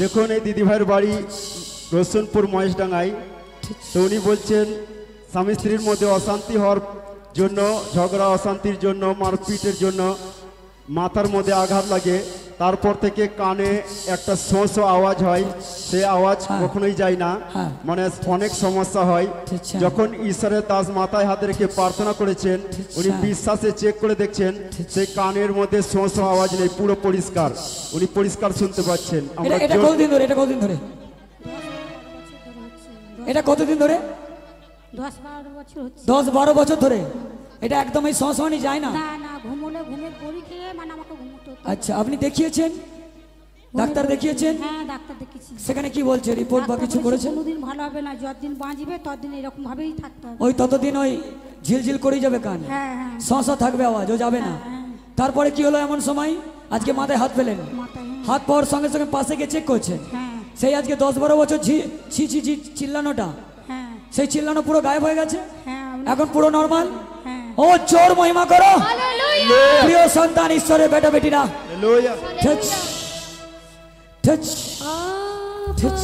দেখুন এই দিদিভাইয়ের বাড়ি রসুনপুর মহেশডাঙ্গায়। তো উনি বলছেন স্বামী স্ত্রীর মধ্যে অশান্তি হওয়ার জন্য, ঝগড়া অশান্তির জন্য, মারপিটের জন্য মাথার মধ্যে আঘাত লাগে, তারপর থেকে কানে একটা শো শো আওয়াজ হয়, সে আওয়াজ কখনোই যায় না, মানে অনেক সমস্যা হয়। যখন ঈশ্বরের দাস মাথায় হাতে রেখে প্রার্থনা করেছেন, উনি বিশ্বাসে চেক করে দেখছেন সেই কানের মধ্যে শো শো আওয়াজ নেই, পুরো পরিষ্কার, উনি পরিষ্কার শুনতে পাচ্ছেন। এটা কতদিন ধরে? এটা কতদিন ধরে? 10-12 বছর ধরে। এটা একদমই সহসহনি যায় না? না না, ঘুমোলে ঘুমের বড়ি খেয়ে মানে আমাকে ঘুমোতে হতো। আচ্ছা, আপনি দেখিয়েছেন? ডাক্তার দেখিয়েছেন? হ্যাঁ, ডাক্তার দেখিয়েছি। সেখানে কি বলছে? রিপোর্ট বা কিছু করেছেন? কোনোদিন ভালো হবে না, যতদিন বাঁচবে ততদিন এরকম ভাবেই থাকতে হবে। ওই ততদিন ওই ঝিলঝিল করেই যাবে কান। হ্যাঁ হ্যাঁ, সহসা থাকবে, আওয়াজ ও যাবে না। তারপরে কি হলো এমন সময়? আজকে মাথায় হাত ফেলেন, হাত পাওয়ার সঙ্গে সঙ্গে পাশে গিয়ে চেক করছেন। সেই আজকে 10-12 বছর ছি ছি ছি চিল্লানোটা, সেই চিল্লানো পুরো গায়েব হয়ে গেছে, এখন পুরো নর্মাল। ও জোর মহিমা করো প্রিয় সন্তান ঈশ্বরের বেটা বেটিরা। হালেলুয়া। touch touch touch